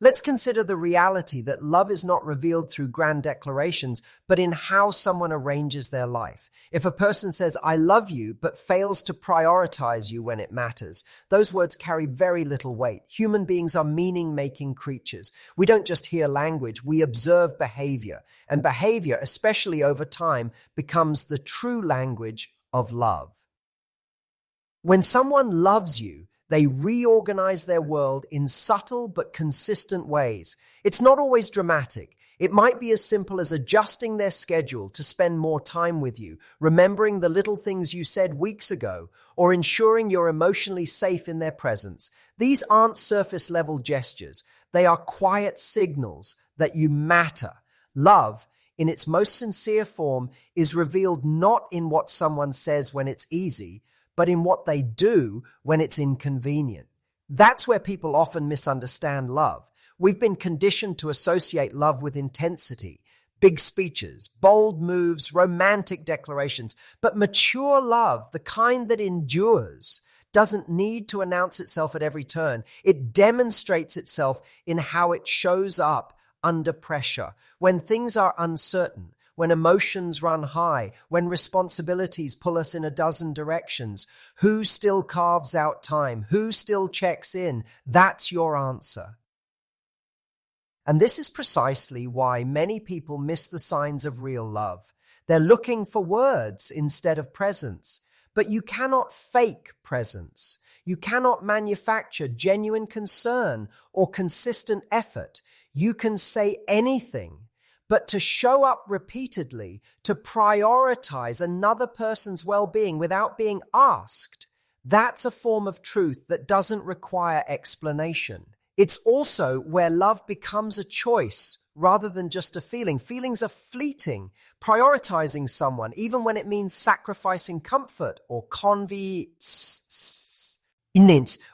Let's consider the reality that love is not revealed through grand declarations, but in how someone arranges their life. If a person says, "I love you," but fails to prioritize you when it matters, those words carry very little weight. Human beings are meaning-making creatures. We don't just hear language, we observe behavior. And behavior, especially over time, becomes the true language of love. When someone loves you, they reorganize their world in subtle but consistent ways. It's not always dramatic. It might be as simple as adjusting their schedule to spend more time with you, remembering the little things you said weeks ago, or ensuring you're emotionally safe in their presence. These aren't surface-level gestures. They are quiet signals that you matter. Love, in its most sincere form, is revealed not in what someone says when it's easy, but in what they do when it's inconvenient. That's where people often misunderstand love. We've been conditioned to associate love with intensity, big speeches, bold moves, romantic declarations. But mature love, the kind that endures, doesn't need to announce itself at every turn. It demonstrates itself in how it shows up under pressure, when things are uncertain, when emotions run high, when responsibilities pull us in a dozen directions. Who still carves out time? Who still checks in? That's your answer. And this is precisely why many people miss the signs of real love. They're looking for words instead of presence. But you cannot fake presence. You cannot manufacture genuine concern or consistent effort. You can say anything. But to show up repeatedly, to prioritize another person's well-being without being asked, that's a form of truth that doesn't require explanation. It's also where love becomes a choice rather than just a feeling. Feelings are fleeting. Prioritizing someone, even when it means sacrificing comfort or convenience,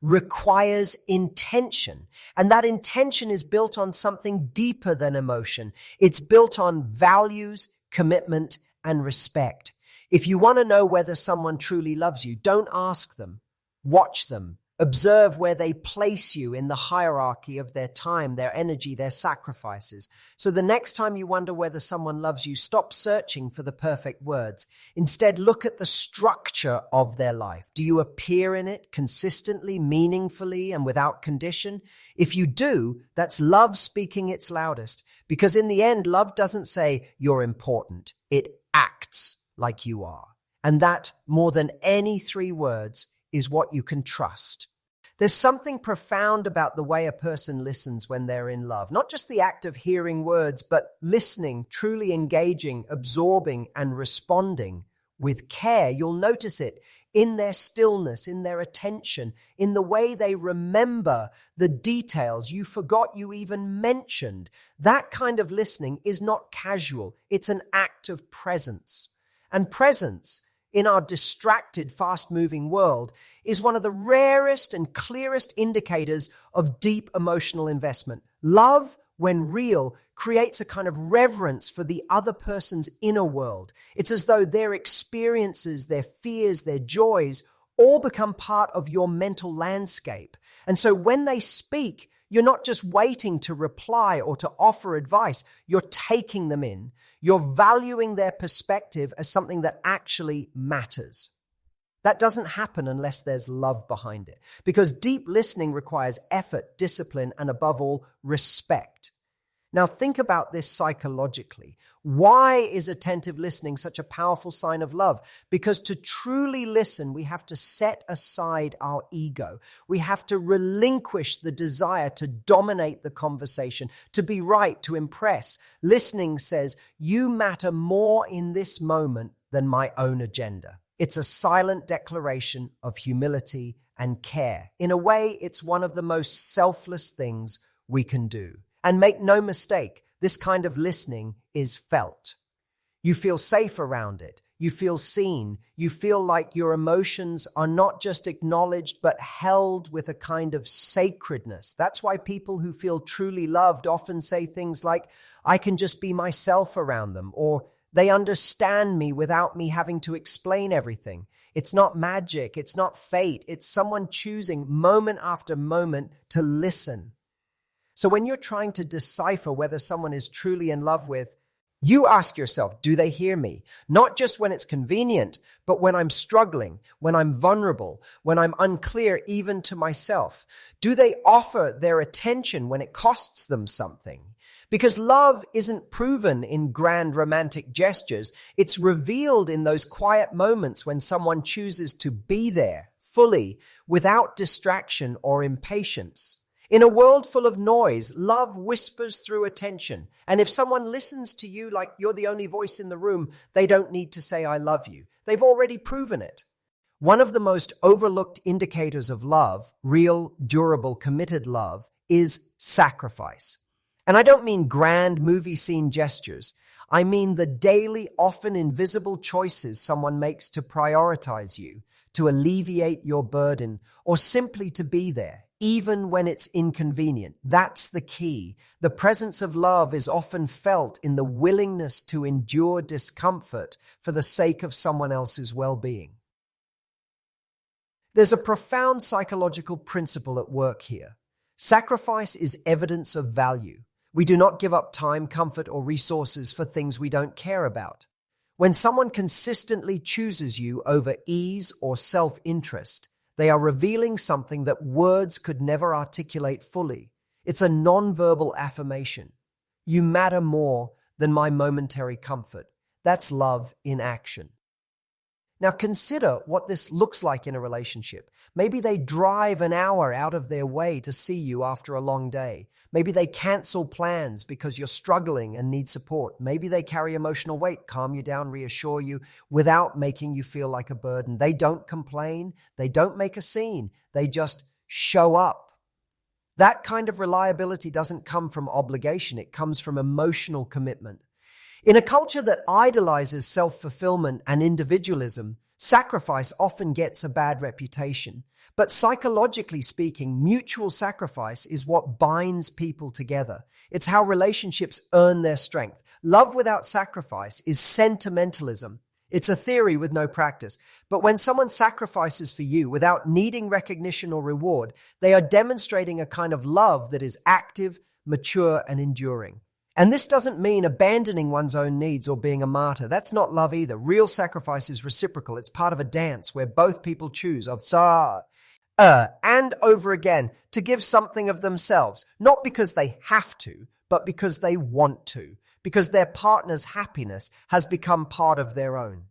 requires intention. And that intention is built on something deeper than emotion. It's built on values, commitment, and respect. If you want to know whether someone truly loves you, don't ask them. Watch them. Observe where they place you in the hierarchy of their time, their energy, their sacrifices. So the next time you wonder whether someone loves you, stop searching for the perfect words. Instead, look at the structure of their life. Do you appear in it consistently, meaningfully, and without condition? If you do, that's love speaking its loudest. Because in the end, love doesn't say you're important. It acts like you are. And that, more than any three words, is what you can trust. There's something profound about the way a person listens when they're in love. Not just the act of hearing words, but listening, truly engaging, absorbing, and responding with care. You'll notice it in their stillness, in their attention, in the way they remember the details you forgot you even mentioned. That kind of listening is not casual. It's an act of presence. And presence, in our distracted, fast-moving world, is one of the rarest and clearest indicators of deep emotional investment. Love, when real, creates a kind of reverence for the other person's inner world. It's as though their experiences, their fears, their joys all become part of your mental landscape. And so when they speak, you're not just waiting to reply or to offer advice. You're taking them in. You're valuing their perspective as something that actually matters. That doesn't happen unless there's love behind it, because deep listening requires effort, discipline, and above all, respect. Now think about this psychologically. Why is attentive listening such a powerful sign of love? Because to truly listen, we have to set aside our ego. We have to relinquish the desire to dominate the conversation, to be right, to impress. Listening says, you matter more in this moment than my own agenda. It's a silent declaration of humility and care. In a way, it's one of the most selfless things we can do. And make no mistake, this kind of listening is felt. You feel safe around it. You feel seen. You feel like your emotions are not just acknowledged, but held with a kind of sacredness. That's why people who feel truly loved often say things like, I can just be myself around them, or they understand me without me having to explain everything. It's not magic. It's not fate. It's someone choosing moment after moment to listen. So when you're trying to decipher whether someone is truly in love with, you ask yourself, do they hear me? Not just when it's convenient, but when I'm struggling, when I'm vulnerable, when I'm unclear even to myself. Do they offer their attention when it costs them something? Because love isn't proven in grand romantic gestures. It's revealed in those quiet moments when someone chooses to be there fully without distraction or impatience. In a world full of noise, love whispers through attention. And if someone listens to you like you're the only voice in the room, they don't need to say, I love you. They've already proven it. One of the most overlooked indicators of love, real, durable, committed love, is sacrifice. And I don't mean grand movie scene gestures. I mean the daily, often invisible choices someone makes to prioritize you, to alleviate your burden, or simply to be there, even when it's inconvenient. That's the key. The presence of love is often felt in the willingness to endure discomfort for the sake of someone else's well-being. There's a profound psychological principle at work here. Sacrifice is evidence of value. We do not give up time, comfort, or resources for things we don't care about. When someone consistently chooses you over ease or self-interest, they are revealing something that words could never articulate fully. It's a nonverbal affirmation. You matter more than my momentary comfort. That's love in action. Now consider what this looks like in a relationship. Maybe they drive an hour out of their way to see you after a long day. Maybe they cancel plans because you're struggling and need support. Maybe they carry emotional weight, calm you down, reassure you without making you feel like a burden. They don't complain. They don't make a scene. They just show up. That kind of reliability doesn't come from obligation. It comes from emotional commitment. In a culture that idolizes self-fulfillment and individualism, sacrifice often gets a bad reputation. But psychologically speaking, mutual sacrifice is what binds people together. It's how relationships earn their strength. Love without sacrifice is sentimentalism. It's a theory with no practice. But when someone sacrifices for you without needing recognition or reward, they are demonstrating a kind of love that is active, mature, and enduring. And this doesn't mean abandoning one's own needs or being a martyr. That's not love either. Real sacrifice is reciprocal. It's part of a dance where both people choose and over again to give something of themselves, not because they have to, but because they want to, because their partner's happiness has become part of their own.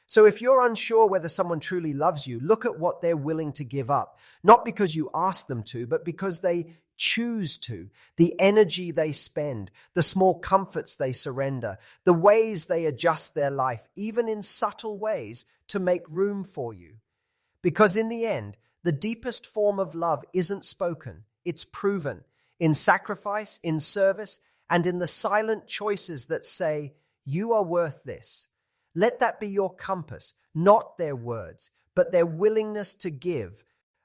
So if you're unsure whether someone truly loves you, look at what they're willing to give up, not because you ask them to, but because they choose to, the energy they spend, the small comforts they surrender, the ways they adjust their life, even in subtle ways, to make room for you. Because in the end, the deepest form of love isn't spoken, it's proven in sacrifice, in service, and in the silent choices that say, you are worth this. Let that be your compass, not their words, but their willingness to give.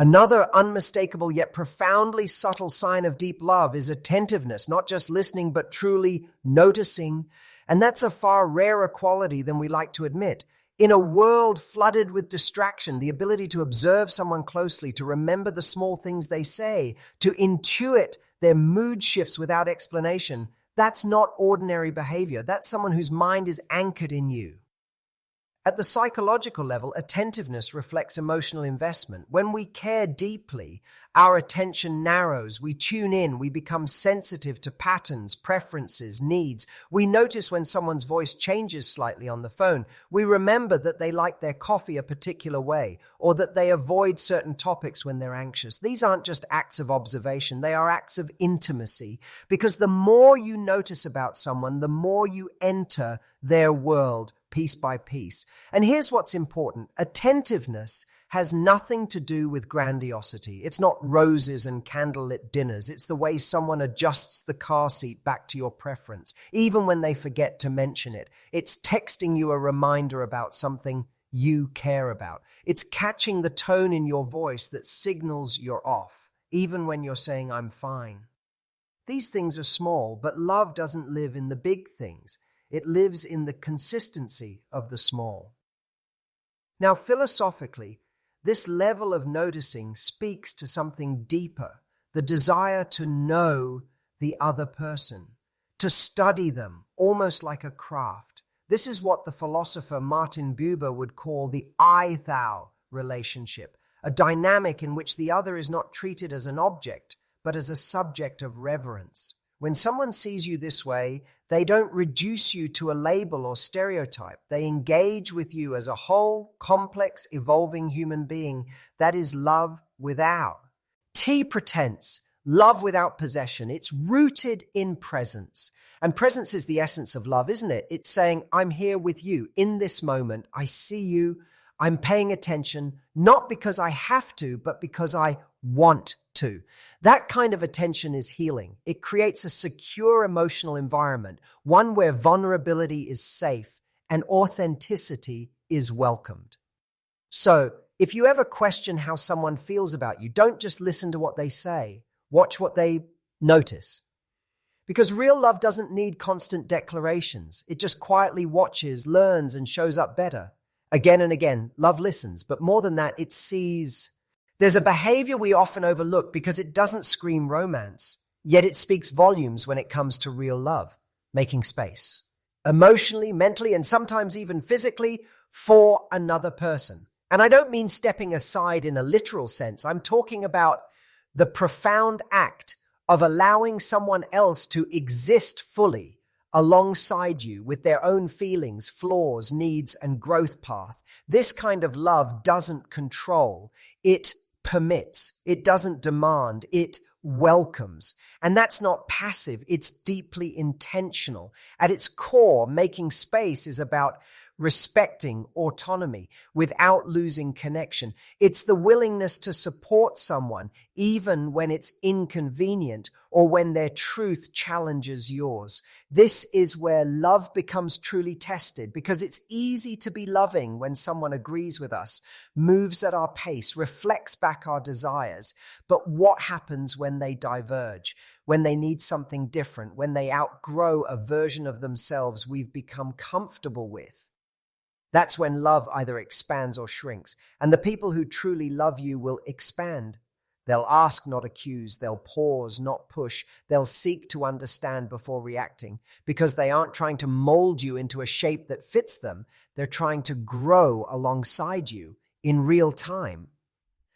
Another unmistakable yet profoundly subtle sign of deep love is attentiveness, not just listening, but truly noticing. And that's a far rarer quality than we like to admit. In a world flooded with distraction, the ability to observe someone closely, to remember the small things they say, to intuit their mood shifts without explanation, that's not ordinary behavior. That's someone whose mind is anchored in you. At the psychological level, attentiveness reflects emotional investment. When we care deeply, our attention narrows, we tune in, we become sensitive to patterns, preferences, needs. We notice when someone's voice changes slightly on the phone. We remember that they like their coffee a particular way, or that they avoid certain topics when they're anxious. These aren't just acts of observation, they are acts of intimacy, because the more you notice about someone, the more you enter their world, piece by piece. And here's what's important. Attentiveness has nothing to do with grandiosity. It's not roses and candlelit dinners. It's the way someone adjusts the car seat back to your preference, even when they forget to mention it. It's texting you a reminder about something you care about. It's catching the tone in your voice that signals you're off, even when you're saying, I'm fine. These things are small, but love doesn't live in the big things. It lives in the consistency of the small. Now, philosophically, this level of noticing speaks to something deeper the desire to know the other person, to study them, almost like a craft. This is what the philosopher Martin Buber would call the I-thou relationship, a dynamic in which the other is not treated as an object, but as a subject of reverence. When someone sees you this way, they don't reduce you to a label or stereotype. They engage with you as a whole, complex, evolving human being. That is love without. T pretense, love without possession. It's rooted in presence. And presence is the essence of love, isn't it? It's saying, I'm here with you in this moment. I see you. I'm paying attention, not because I have to, but because I want to. That kind of attention is healing. It creates a secure emotional environment, one where vulnerability is safe and authenticity is welcomed. So, if you ever question how someone feels about you, don't just listen to what they say. Watch what they notice. Because real love doesn't need constant declarations. It just quietly watches, learns, and shows up better. Again and again, love listens, but more than that, it sees. There's a behavior we often overlook because it doesn't scream romance, yet it speaks volumes when it comes to real love, making space. Emotionally, mentally, and sometimes even physically for another person. And I don't mean stepping aside in a literal sense. I'm talking about the profound act of allowing someone else to exist fully alongside you with their own feelings, flaws, needs, and growth path. This kind of love doesn't control. It permits. It doesn't demand. It welcomes. And that's not passive. It's deeply intentional. At its core, making space is about respecting autonomy without losing connection. It's the willingness to support someone even when it's inconvenient or when their truth challenges yours. This is where love becomes truly tested, because it's easy to be loving when someone agrees with us, moves at our pace, reflects back our desires. But what happens when they diverge? When they need something different, when they outgrow a version of themselves we've become comfortable with? That's when love either expands or shrinks. And the people who truly love you will expand. They'll ask, not accuse. They'll pause, not push. They'll seek to understand before reacting, because they aren't trying to mold you into a shape that fits them. They're trying to grow alongside you in real time.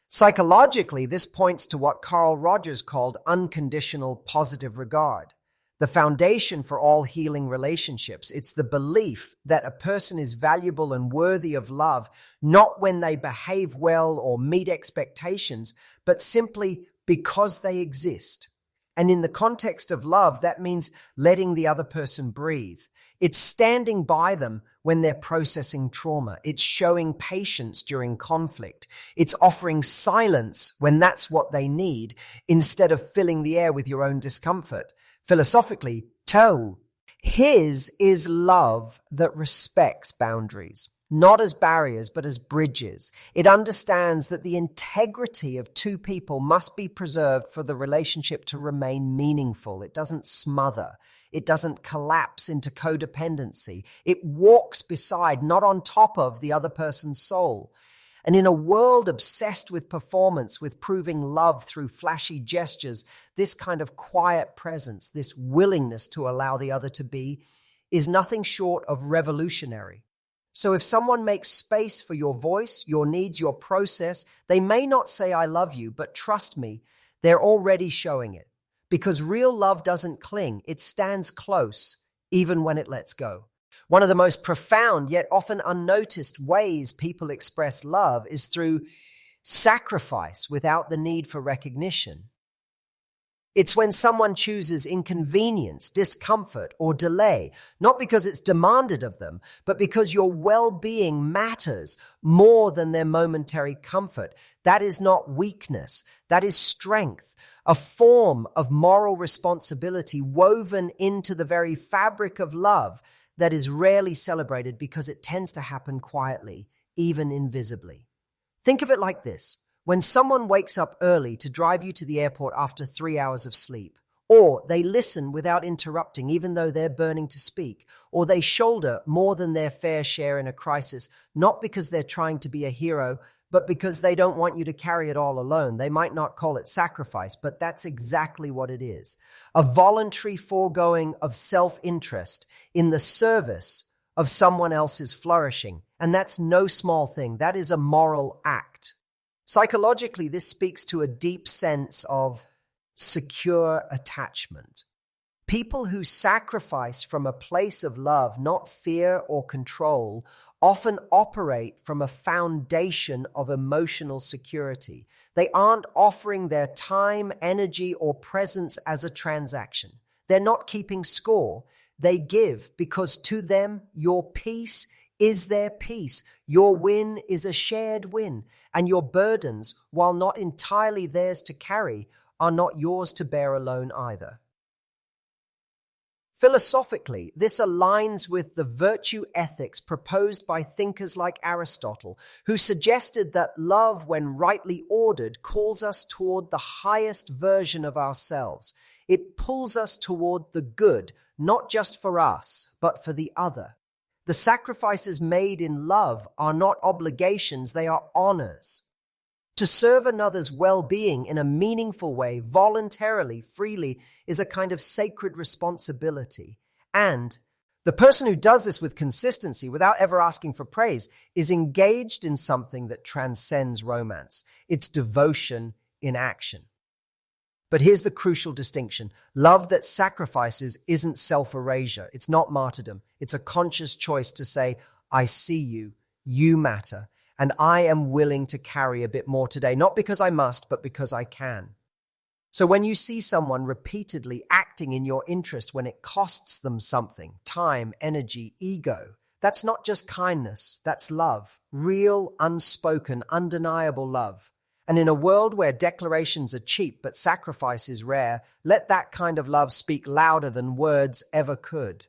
Psychologically, this points to what Carl Rogers called unconditional positive regard. The foundation for all healing relationships. It's the belief that a person is valuable and worthy of love, not when they behave well or meet expectations, but simply because they exist. And in the context of love, that means letting the other person breathe. It's standing by them when they're processing trauma. It's showing patience during conflict. It's offering silence when that's what they need, instead of filling the air with your own discomfort. Philosophically, Tao, his is love that respects boundaries, not as barriers, but as bridges. It understands that the integrity of two people must be preserved for the relationship to remain meaningful. It doesn't smother. It doesn't collapse into codependency. It walks beside, not on top of, the other person's soul. And in a world obsessed with performance, with proving love through flashy gestures, this kind of quiet presence, this willingness to allow the other to be, is nothing short of revolutionary. So if someone makes space for your voice, your needs, your process, they may not say, I love you, but trust me, they're already showing it. Because real love doesn't cling. It stands close, even when it lets go. One of the most profound yet often unnoticed ways people express love is through sacrifice without the need for recognition. It's when someone chooses inconvenience, discomfort, or delay, not because it's demanded of them, but because your well-being matters more than their momentary comfort. That is not weakness. That is strength, a form of moral responsibility woven into the very fabric of love that is rarely celebrated because it tends to happen quietly, even invisibly. Think of it like this. When someone wakes up early to drive you to the airport after 3 hours of sleep, or they listen without interrupting even though they're burning to speak, or they shoulder more than their fair share in a crisis, not because they're trying to be a hero, but because they don't want you to carry it all alone. They might not call it sacrifice, but that's exactly what it is. A voluntary foregoing of self-interest in the service of someone else's flourishing. And that's no small thing. That is a moral act. Psychologically, this speaks to a deep sense of secure attachment. People who sacrifice from a place of love, not fear or control, often operate from a foundation of emotional security. They aren't offering their time, energy, or presence as a transaction. They're not keeping score. They give because to them, your peace is their peace. Your win is a shared win, and your burdens, while not entirely theirs to carry, are not yours to bear alone either. Philosophically, this aligns with the virtue ethics proposed by thinkers like Aristotle, who suggested that love, when rightly ordered, calls us toward the highest version of ourselves. It pulls us toward the good, not just for us, but for the other. The sacrifices made in love are not obligations, they are honors. To serve another's well-being in a meaningful way, voluntarily, freely, is a kind of sacred responsibility. And the person who does this with consistency, without ever asking for praise, is engaged in something that transcends romance. It's devotion in action. But here's the crucial distinction. Love that sacrifices isn't self-erasure. It's not martyrdom. It's a conscious choice to say, I see you, you matter, and I am willing to carry a bit more today, not because I must, but because I can. So when you see someone repeatedly acting in your interest when it costs them something, time, energy, ego, that's not just kindness, that's love, real, unspoken, undeniable love. And in a world where declarations are cheap but sacrifice is rare, let that kind of love speak louder than words ever could.